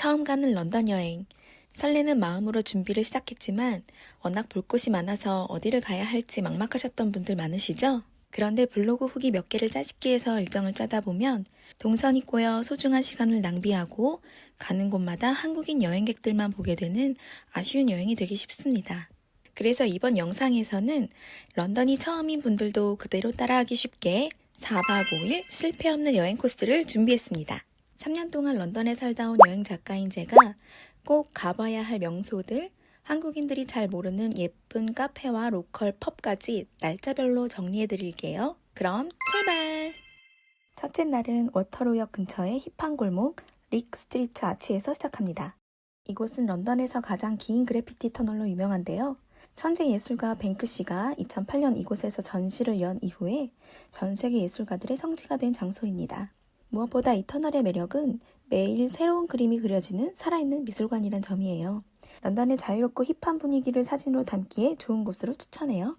처음 가는 런던 여행. 설레는 마음으로 준비를 시작했지만 워낙 볼 곳이 많아서 어디를 가야 할지 막막하셨던 분들 많으시죠? 그런데 블로그 후기 몇 개를 짜집기 위해서 일정을 짜다 보면 동선이 꼬여 소중한 시간을 낭비하고 가는 곳마다 한국인 여행객들만 보게 되는 아쉬운 여행이 되기 쉽습니다. 그래서 이번 영상에서는 런던이 처음인 분들도 그대로 따라하기 쉽게 4박 5일 실패 없는 여행 코스를 준비했습니다. 3년 동안 런던에 살다 온 여행 작가인 제가 꼭 가봐야 할 명소들, 한국인들이 잘 모르는 예쁜 카페와 로컬 펍까지 날짜별로 정리해드릴게요. 그럼 출발! 첫째 날은 워터로역 근처의 힙한 골목 릭 스트리트 아치에서 시작합니다. 이곳은 런던에서 가장 긴 그래피티 터널로 유명한데요. 천재 예술가 뱅크시가 2008년 이곳에서 전시를 연 이후에 전 세계 예술가들의 성지가 된 장소입니다. 무엇보다 이 터널의 매력은 매일 새로운 그림이 그려지는 살아있는 미술관이란 점이에요. 런던의 자유롭고 힙한 분위기를 사진으로 담기에 좋은 곳으로 추천해요.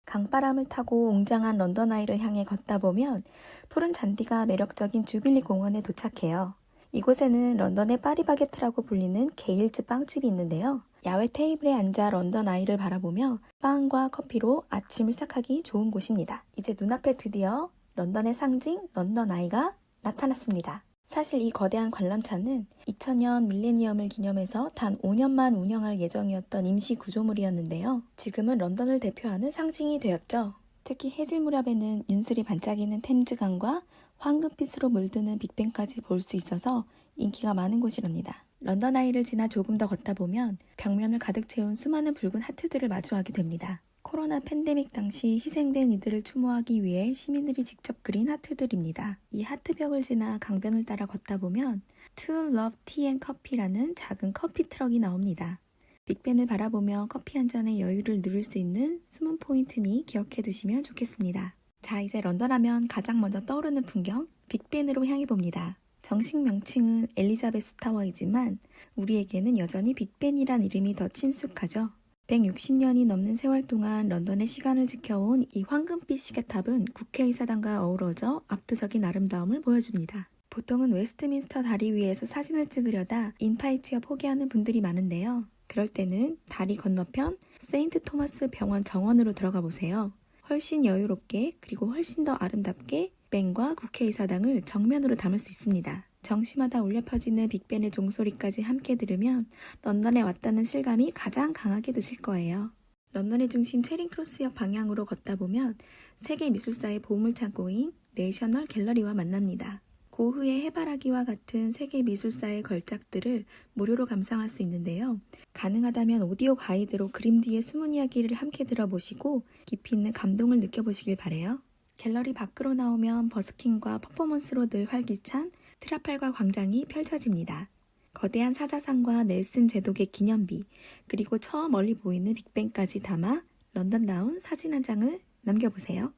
강바람을 타고 웅장한 런던 아이를 향해 걷다 보면 푸른 잔디가 매력적인 주빌리 공원에 도착해요. 이곳에는 런던의 파리바게트라고 불리는 게일즈 빵집이 있는데요. 야외 테이블에 앉아 런던 아이를 바라보며 빵과 커피로 아침을 시작하기 좋은 곳입니다. 이제 눈앞에 드디어 런던의 상징 런던 아이가 나타났습니다. 사실 이 거대한 관람차는 2000년 밀레니엄을 기념해서 단 5년만 운영할 예정이었던 임시 구조물이었는데요. 지금은 런던을 대표하는 상징이 되었죠. 특히 해질 무렵에는 윤술이 반짝이는 템즈강과 황금빛으로 물드는 빅벤까지 볼 수 있어서 인기가 많은 곳이랍니다. 런던 아이를 지나 조금 더 걷다 보면 벽면을 가득 채운 수많은 붉은 하트들을 마주하게 됩니다. 코로나 팬데믹 당시 희생된 이들을 추모하기 위해 시민들이 직접 그린 하트들입니다. 이 하트벽을 지나 강변을 따라 걷다 보면 To Love Tea and Coffee라는 작은 커피 트럭이 나옵니다. 빅벤을 바라보며 커피 한 잔의 여유를 누릴 수 있는 숨은 포인트니 기억해 두시면 좋겠습니다. 자, 이제 런던 하면 가장 먼저 떠오르는 풍경 빅벤으로 향해 봅니다. 정식 명칭은 엘리자베스 타워이지만 우리에게는 여전히 빅벤이란 이름이 더 친숙하죠. 160년이 넘는 세월 동안 런던의 시간을 지켜온 이 황금빛 시계탑은 국회의사당과 어우러져 압도적인 아름다움을 보여줍니다. 보통은 웨스트민스터 다리 위에서 사진을 찍으려다 인파이치어 포기하는 분들이 많은데요. 그럴 때는 다리 건너편 세인트 토마스 병원 정원으로 들어가 보세요. 훨씬 여유롭게 그리고 훨씬 더 아름답게 빅벤과 국회의사당을 정면으로 담을 수 있습니다. 정시마다 울려 퍼지는 빅벤의 종소리까지 함께 들으면 런던에 왔다는 실감이 가장 강하게 드실 거예요. 런던의 중심 체링크로스역 방향으로 걷다 보면 세계 미술사의 보물창고인 내셔널 갤러리와 만납니다. 고흐의 해바라기와 같은 세계 미술사의 걸작들을 무료로 감상할 수 있는데요. 가능하다면 오디오 가이드로 그림 뒤의 숨은 이야기를 함께 들어보시고 깊이 있는 감동을 느껴보시길 바래요. 갤러리 밖으로 나오면 버스킹과 퍼포먼스로 늘 활기찬 트라팔가 광장이 펼쳐집니다. 거대한 사자상과 넬슨 제독의 기념비, 그리고 저 멀리 보이는 빅벤까지 담아 런던다운 사진 한 장을 남겨보세요.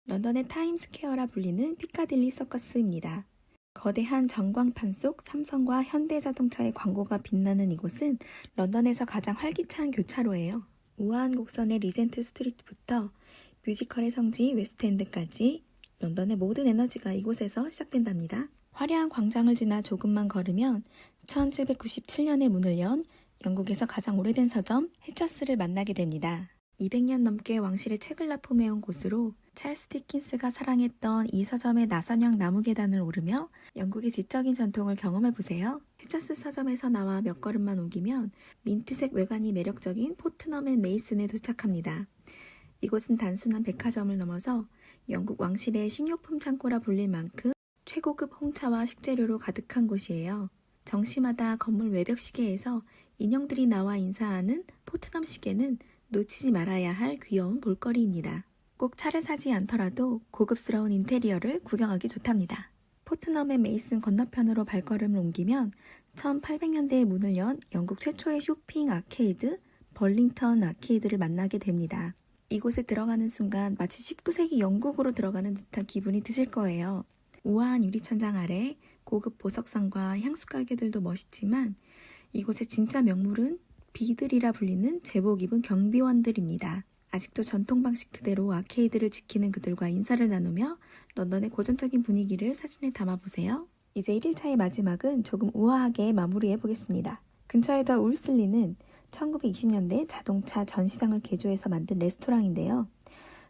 런던의 타임스퀘어라 불리는 피카딜리 서커스입니다. 거대한 전광판 속 삼성과 현대자동차의 광고가 빛나는 이곳은 런던에서 가장 활기찬 교차로예요. 우아한 곡선의 리젠트 스트리트부터 뮤지컬의 성지 웨스트엔드까지 런던의 모든 에너지가 이곳에서 시작된답니다. 화려한 광장을 지나 조금만 걸으면 1797년에 문을 연 영국에서 가장 오래된 서점 해처스를 만나게 됩니다. 200년 넘게 왕실의 책을 납품해온 곳으로 찰스 디킨스가 사랑했던 이 서점의 나선형 나무 계단을 오르며 영국의 지적인 전통을 경험해보세요. 해처스 서점에서 나와 몇 걸음만 옮기면 민트색 외관이 매력적인 포트넘 앤 메이슨에 도착합니다. 이곳은 단순한 백화점을 넘어서 영국 왕실의 식료품 창고라 불릴 만큼 최고급 홍차와 식재료로 가득한 곳이에요. 정시마다 건물 외벽 시계에서 인형들이 나와 인사하는 포트넘 시계는 놓치지 말아야 할 귀여운 볼거리입니다. 꼭 차를 사지 않더라도 고급스러운 인테리어를 구경하기 좋답니다. 포트넘의 메이슨 건너편으로 발걸음을 옮기면 1800년대에 문을 연 영국 최초의 쇼핑 아케이드 벌링턴 아케이드를 만나게 됩니다. 이곳에 들어가는 순간 마치 19세기 영국으로 들어가는 듯한 기분이 드실 거예요. 우아한 유리천장 아래 고급 보석상과 향수 가게들도 멋있지만 이곳의 진짜 명물은 비들이라 불리는 제복 입은 경비원들입니다. 아직도 전통 방식 그대로 아케이드를 지키는 그들과 인사를 나누며 런던의 고전적인 분위기를 사진에 담아보세요. 이제 1일차의 마지막은 조금 우아하게 마무리해 보겠습니다. 근처에 더 울슬리는 1920년대 자동차 전시장을 개조해서 만든 레스토랑인데요.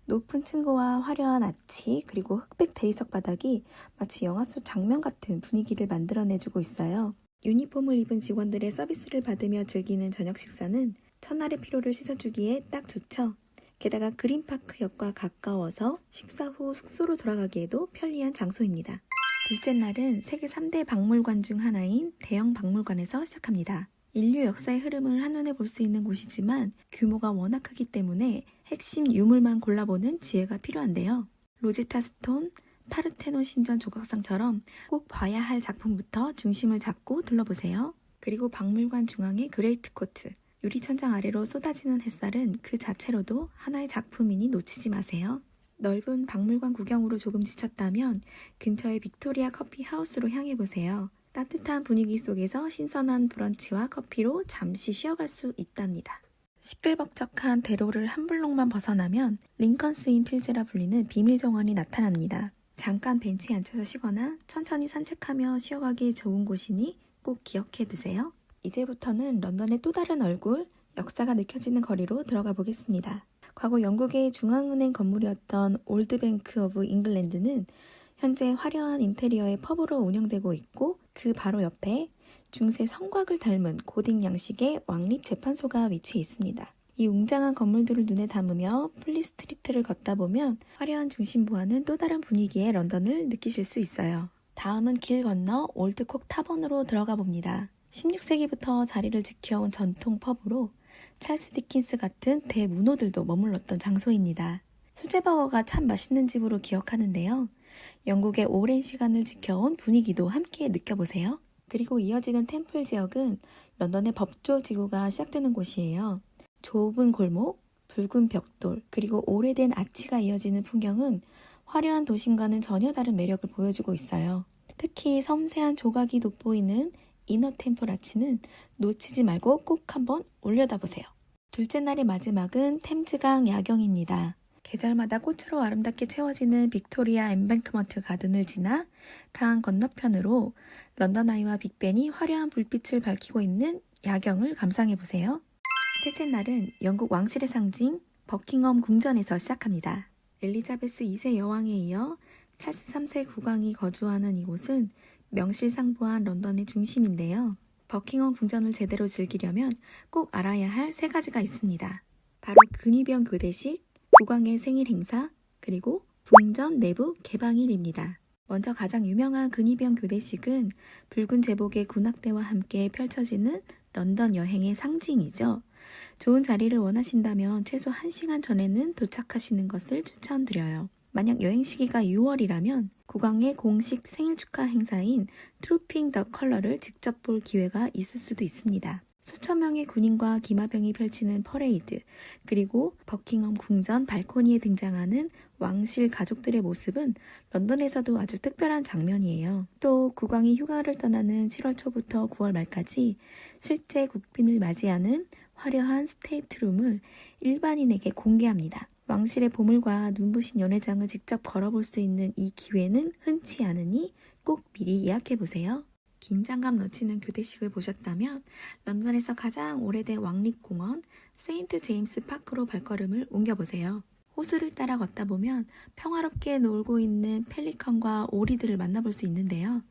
높은 층고와 화려한 아치 그리고 흑백 대리석 바닥이 마치 영화 속 장면 같은 분위기를 만들어내주고 있어요. 유니폼을 입은 직원들의 서비스를 받으며 즐기는 저녁 식사는 첫날의 피로를 씻어주기에 딱 좋죠. 게다가 그린파크역과 가까워서 식사 후 숙소로 돌아가기에도 편리한 장소입니다. 둘째 날은 세계 3대 박물관 중 하나인 대형 박물관에서 시작합니다. 인류 역사의 흐름을 한눈에 볼 수 있는 곳이지만 규모가 워낙 크기 때문에 핵심 유물만 골라보는 지혜가 필요한데요. 로제타 스톤, 파르테논 신전 조각상처럼 꼭 봐야 할 작품부터 중심을 잡고 둘러보세요. 그리고 박물관 중앙의 그레이트 코트, 유리천장 아래로 쏟아지는 햇살은 그 자체로도 하나의 작품이니 놓치지 마세요. 넓은 박물관 구경으로 조금 지쳤다면 근처의 빅토리아 커피 하우스로 향해 보세요. 따뜻한 분위기 속에서 신선한 브런치와 커피로 잠시 쉬어갈 수 있답니다. 시끌벅적한 대로를 한 블록만 벗어나면 링컨스 인필즈라 불리는 비밀 정원이 나타납니다. 잠깐 벤치에 앉아서 쉬거나 천천히 산책하며 쉬어가기 좋은 곳이니 꼭 기억해 두세요. 이제부터는 런던의 또 다른 얼굴, 역사가 느껴지는 거리로 들어가 보겠습니다. 과거 영국의 중앙은행 건물이었던 올드뱅크 오브 잉글랜드는 현재 화려한 인테리어의 펍으로 운영되고 있고 그 바로 옆에 중세 성곽을 닮은 고딕 양식의 왕립 재판소가 위치해 있습니다. 이 웅장한 건물들을 눈에 담으며 플리스트리트를 걷다 보면 화려한 중심부와는 또 다른 분위기의 런던을 느끼실 수 있어요. 다음은 길 건너 올드콕 타번으로 들어가 봅니다. 16세기부터 자리를 지켜온 전통 펍으로 찰스 디킨스 같은 대문호들도 머물렀던 장소입니다. 수제버거가 참 맛있는 집으로 기억하는데요. 영국의 오랜 시간을 지켜온 분위기도 함께 느껴보세요. 그리고 이어지는 템플 지역은 런던의 법조 지구가 시작되는 곳이에요. 좁은 골목, 붉은 벽돌, 그리고 오래된 아치가 이어지는 풍경은 화려한 도심과는 전혀 다른 매력을 보여주고 있어요. 특히 섬세한 조각이 돋보이는 이너 템플 아치는 놓치지 말고 꼭 한번 올려다보세요. 둘째 날의 마지막은 템즈강 야경입니다. 계절마다 꽃으로 아름답게 채워지는 빅토리아 엠뱅크먼트 가든을 지나 강 건너편으로 런던 아이와 빅벤이 화려한 불빛을 밝히고 있는 야경을 감상해보세요. 셋째 날은 영국 왕실의 상징 버킹엄 궁전에서 시작합니다. 엘리자베스 2세 여왕에 이어 찰스 3세 국왕이 거주하는 이곳은 명실상부한 런던의 중심인데요. 버킹엄 궁전을 제대로 즐기려면 꼭 알아야 할 세 가지가 있습니다. 바로 근위병 교대식, 국왕의 생일 행사, 그리고 궁전 내부 개방일입니다. 먼저 가장 유명한 근위병 교대식은 붉은 제복의 군악대와 함께 펼쳐지는 런던 여행의 상징이죠. 좋은 자리를 원하신다면 최소 1시간 전에는 도착하시는 것을 추천드려요. 만약 여행 시기가 6월이라면 국왕의 공식 생일 축하 행사인 트루핑 더 컬러를 직접 볼 기회가 있을 수도 있습니다. 수천 명의 군인과 기마병이 펼치는 퍼레이드, 그리고 버킹엄 궁전 발코니에 등장하는 왕실 가족들의 모습은 런던에서도 아주 특별한 장면이에요. 또 국왕이 휴가를 떠나는 7월 초부터 9월 말까지 실제 국빈을 맞이하는 화려한 스테이트룸을 일반인에게 공개합니다. 왕실의 보물과 눈부신 연회장을 직접 걸어볼 수 있는 이 기회는 흔치 않으니 꼭 미리 예약해보세요. 긴장감 넘치는 교대식을 보셨다면 런던에서 가장 오래된 왕립공원 세인트 제임스 파크로 발걸음을 옮겨보세요. 호수를 따라 걷다 보면 평화롭게 놀고 있는 펠리컨과 오리들을 만나볼 수 있는데요.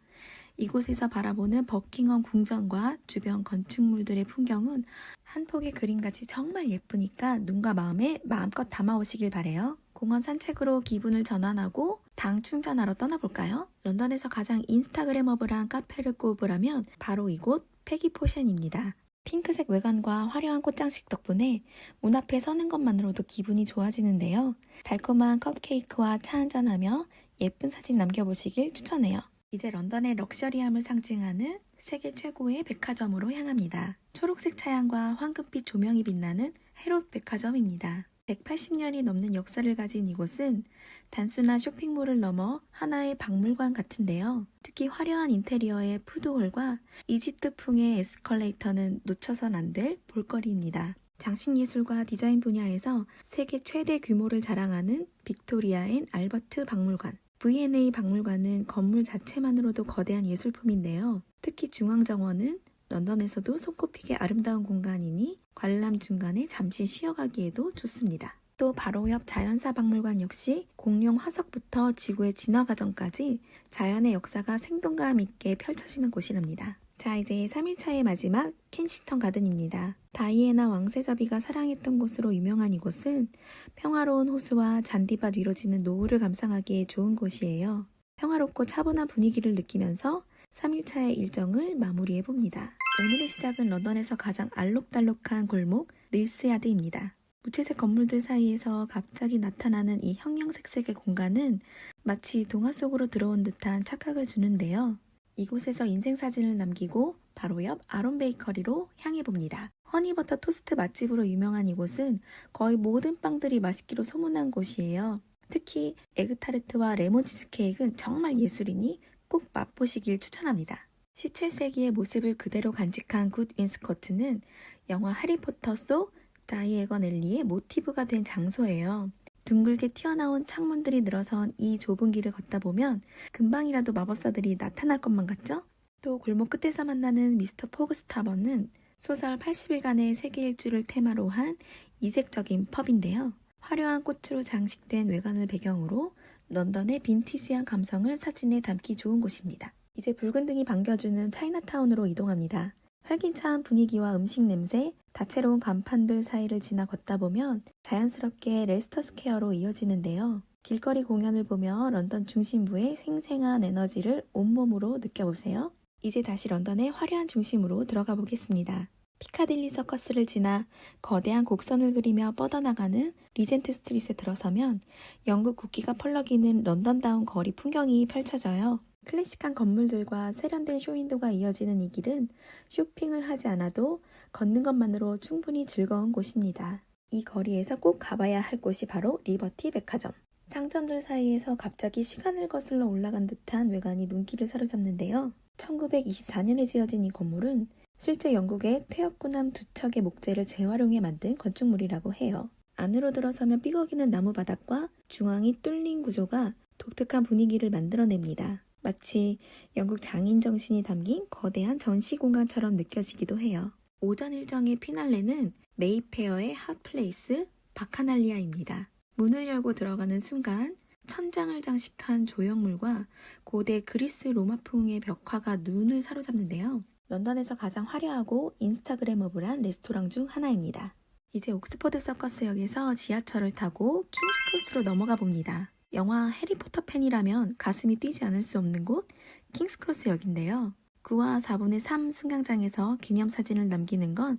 이곳에서 바라보는 버킹엄 궁전과 주변 건축물들의 풍경은 한 폭의 그림같이 정말 예쁘니까 눈과 마음에 마음껏 담아오시길 바래요. 공원 산책으로 기분을 전환하고 당 충전하러 떠나볼까요? 런던에서 가장 인스타그래머블한 카페를 꼽으라면 바로 이곳 패기포션입니다. 핑크색 외관과 화려한 꽃장식 덕분에 문 앞에 서는 것만으로도 기분이 좋아지는데요. 달콤한 컵케이크와 차 한잔하며 예쁜 사진 남겨보시길 추천해요. 이제 런던의 럭셔리함을 상징하는 세계 최고의 백화점으로 향합니다. 초록색 차양과 황금빛 조명이 빛나는 헤롯 백화점입니다. 180년이 넘는 역사를 가진 이곳은 단순한 쇼핑몰을 넘어 하나의 박물관 같은데요. 특히 화려한 인테리어의 푸드홀과 이집트풍의 에스컬레이터는 놓쳐선 안 될 볼거리입니다. 장식예술과 디자인 분야에서 세계 최대 규모를 자랑하는 빅토리아 앤 알버트 박물관, V&A 박물관은 건물 자체만으로도 거대한 예술품인데요. 특히 중앙정원은 런던에서도 손꼽히게 아름다운 공간이니 관람 중간에 잠시 쉬어가기에도 좋습니다. 또 바로 옆 자연사 박물관 역시 공룡 화석부터 지구의 진화 과정까지 자연의 역사가 생동감 있게 펼쳐지는 곳이랍니다. 자, 이제 3일차의 마지막 켄싱턴 가든입니다. 다이애나 왕세자비가 사랑했던 곳으로 유명한 이곳은 평화로운 호수와 잔디밭 위로 지는 노을을 감상하기에 좋은 곳이에요. 평화롭고 차분한 분위기를 느끼면서 3일차의 일정을 마무리해봅니다. 오늘의 시작은 런던에서 가장 알록달록한 골목 닐스야드입니다. 무채색 건물들 사이에서 갑자기 나타나는 이 형형색색의 공간은 마치 동화 속으로 들어온 듯한 착각을 주는데요. 이곳에서 인생사진을 남기고 바로 옆 아론 베이커리로 향해봅니다. 허니버터 토스트 맛집으로 유명한 이곳은 거의 모든 빵들이 맛있기로 소문난 곳이에요. 특히 에그타르트와 레몬 치즈케이크는 정말 예술이니 꼭 맛보시길 추천합니다. 17세기의 모습을 그대로 간직한 굿 윈스코트는 영화 해리포터 속 다이애건 엘리의 모티브가 된 장소예요. 둥글게 튀어나온 창문들이 늘어선 이 좁은 길을 걷다 보면 금방이라도 마법사들이 나타날 것만 같죠? 또 골목 끝에서 만나는 미스터 포그스타버는 소설 80일간의 세계 일주를 테마로 한 이색적인 펍인데요. 화려한 꽃으로 장식된 외관을 배경으로 런던의 빈티지한 감성을 사진에 담기 좋은 곳입니다. 이제 붉은 등이 반겨주는 차이나타운으로 이동합니다. 활기찬 분위기와 음식 냄새, 다채로운 간판들 사이를 지나 걷다 보면 자연스럽게 레스터 스퀘어로 이어지는데요. 길거리 공연을 보며 런던 중심부의 생생한 에너지를 온몸으로 느껴보세요. 이제 다시 런던의 화려한 중심으로 들어가 보겠습니다. 피카딜리 서커스를 지나 거대한 곡선을 그리며 뻗어나가는 리젠트 스트릿에 들어서면 영국 국기가 펄럭이는 런던다운 거리 풍경이 펼쳐져요. 클래식한 건물들과 세련된 쇼윈도가 이어지는 이 길은 쇼핑을 하지 않아도 걷는 것만으로 충분히 즐거운 곳입니다. 이 거리에서 꼭 가봐야 할 곳이 바로 리버티 백화점. 상점들 사이에서 갑자기 시간을 거슬러 올라간 듯한 외관이 눈길을 사로잡는데요. 1924년에 지어진 이 건물은 실제 영국의 퇴역군함 두 척의 목재를 재활용해 만든 건축물이라고 해요. 안으로 들어서면 삐걱이는 나무바닥과 중앙이 뚫린 구조가 독특한 분위기를 만들어냅니다. 마치 영국 장인 정신이 담긴 거대한 전시 공간처럼 느껴지기도 해요. 오전 일정의 피날레는 메이페어의 핫플레이스 바카날리아입니다. 문을 열고 들어가는 순간 천장을 장식한 조형물과 고대 그리스 로마풍의 벽화가 눈을 사로잡는데요. 런던에서 가장 화려하고 인스타그래머블한 레스토랑 중 하나입니다. 이제 옥스퍼드 서커스역에서 지하철을 타고 킹스크로스로 넘어가 봅니다. 영화 해리포터 팬이라면 가슴이 뛰지 않을 수 없는 곳 킹스크로스역인데요. 9와 4분의 3 승강장에서 기념사진을 남기는 건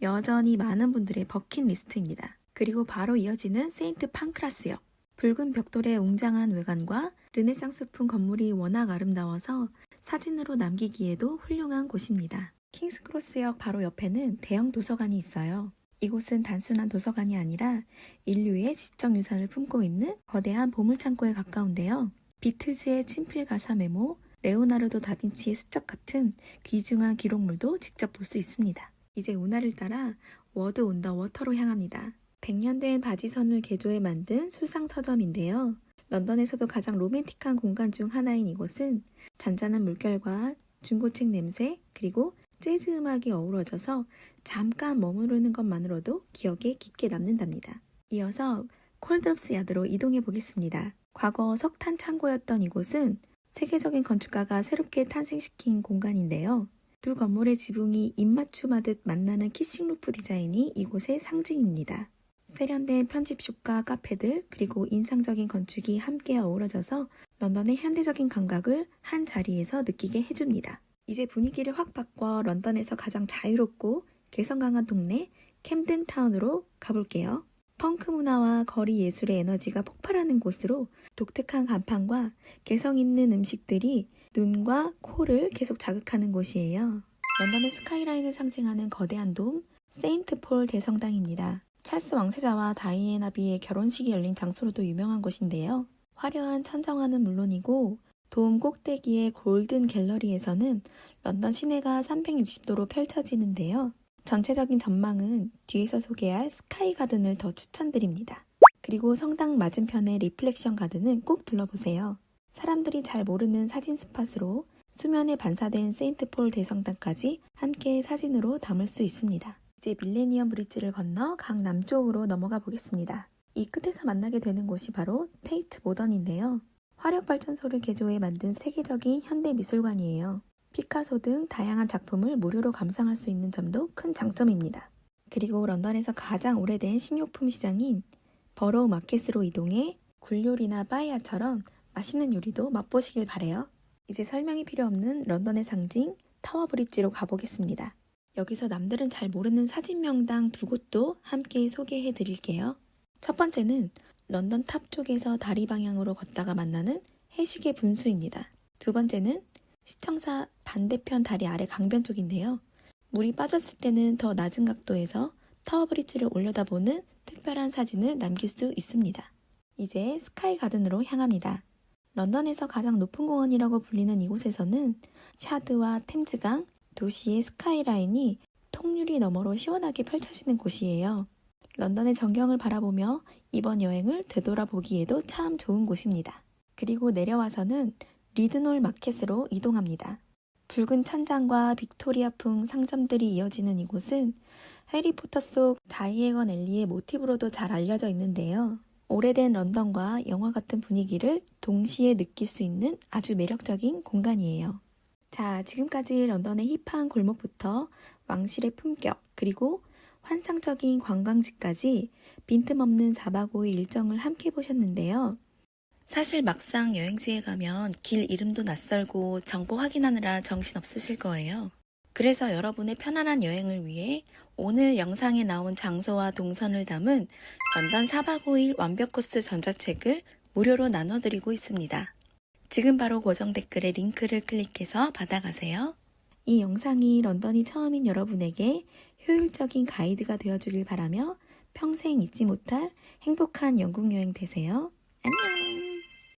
여전히 많은 분들의 버킷리스트입니다. 그리고 바로 이어지는 세인트 판크라스역. 붉은 벽돌의 웅장한 외관과 르네상스풍 건물이 워낙 아름다워서 사진으로 남기기에도 훌륭한 곳입니다. 킹스크로스역 바로 옆에는 대형 도서관이 있어요. 이곳은 단순한 도서관이 아니라 인류의 지적 유산을 품고 있는 거대한 보물창고에 가까운데요. 비틀즈의 친필 가사 메모, 레오나르도 다빈치의 수첩 같은 귀중한 기록물도 직접 볼 수 있습니다. 이제 운하를 따라 워드 온 더 워터로 향합니다. 100년 된 바지선을 개조해 만든 수상 서점인데요. 런던에서도 가장 로맨틱한 공간 중 하나인 이곳은 잔잔한 물결과 중고책 냄새, 그리고 재즈 음악이 어우러져서 잠깐 머무르는 것만으로도 기억에 깊게 남는답니다. 이어서 콜드럽스 야드로 이동해 보겠습니다. 과거 석탄 창고였던 이곳은 세계적인 건축가가 새롭게 탄생시킨 공간인데요. 두 건물의 지붕이 입맞춤하듯 만나는 키싱 루프 디자인이 이곳의 상징입니다. 세련된 편집숍과 카페들, 그리고 인상적인 건축이 함께 어우러져서 런던의 현대적인 감각을 한 자리에서 느끼게 해줍니다. 이제 분위기를 확 바꿔 런던에서 가장 자유롭고 개성 강한 동네 캠든타운으로 가볼게요. 펑크 문화와 거리 예술의 에너지가 폭발하는 곳으로 독특한 간판과 개성 있는 음식들이 눈과 코를 계속 자극하는 곳이에요. 런던의 스카이라인을 상징하는 거대한 돔, 세인트 폴 대성당입니다. 찰스 왕세자와 다이애나비의 결혼식이 열린 장소로도 유명한 곳인데요. 화려한 천정화는 물론이고 돔 꼭대기의 골든 갤러리에서는 런던 시내가 360도로 펼쳐지는데요. 전체적인 전망은 뒤에서 소개할 스카이 가든을 더 추천드립니다. 그리고 성당 맞은편의 리플렉션 가든은 꼭 둘러보세요. 사람들이 잘 모르는 사진 스팟으로 수면에 반사된 세인트폴 대성당까지 함께 사진으로 담을 수 있습니다. 이제 밀레니엄 브리지를 건너 강 남쪽으로 넘어가 보겠습니다. 이 끝에서 만나게 되는 곳이 바로 테이트 모던인데요. 화력발전소를 개조해 만든 세계적인 현대 미술관이에요. 피카소 등 다양한 작품을 무료로 감상할 수 있는 점도 큰 장점입니다. 그리고 런던에서 가장 오래된 식료품 시장인 버로우 마켓으로 이동해 굴요리나 빠에야처럼 맛있는 요리도 맛보시길 바래요. 이제 설명이 필요 없는 런던의 상징 타워 브릿지로 가보겠습니다. 여기서 남들은 잘 모르는 사진 명당 두 곳도 함께 소개해 드릴게요. 첫 번째는 런던 탑 쪽에서 다리 방향으로 걷다가 만나는 해시계 분수입니다. 두 번째는 시청사 반대편 다리 아래 강변 쪽인데요. 물이 빠졌을 때는 더 낮은 각도에서 타워 브릿지를 올려다보는 특별한 사진을 남길 수 있습니다. 이제 스카이 가든으로 향합니다. 런던에서 가장 높은 공원이라고 불리는 이곳에서는 샤드와 템즈강, 도시의 스카이라인이 통유리 너머로 시원하게 펼쳐지는 곳이에요. 런던의 전경을 바라보며 이번 여행을 되돌아보기에도 참 좋은 곳입니다. 그리고 내려와서는 리드놀 마켓으로 이동합니다. 붉은 천장과 빅토리아풍 상점들이 이어지는 이곳은 해리포터 속 다이애건 엘리의 모티브로도 잘 알려져 있는데요. 오래된 런던과 영화 같은 분위기를 동시에 느낄 수 있는 아주 매력적인 공간이에요. 자, 지금까지 런던의 힙한 골목부터 왕실의 품격, 그리고 환상적인 관광지까지 빈틈없는 4박 5일 일정을 함께 보셨는데요. 사실 막상 여행지에 가면 길 이름도 낯설고 정보 확인하느라 정신없으실 거예요. 그래서 여러분의 편안한 여행을 위해 오늘 영상에 나온 장소와 동선을 담은 런던 4박 5일 완벽 코스 전자책을 무료로 나눠드리고 있습니다. 지금 바로 고정 댓글에 링크를 클릭해서 받아가세요. 이 영상이 런던이 처음인 여러분에게 효율적인 가이드가 되어주길 바라며 평생 잊지 못할 행복한 영국 여행 되세요. 안녕!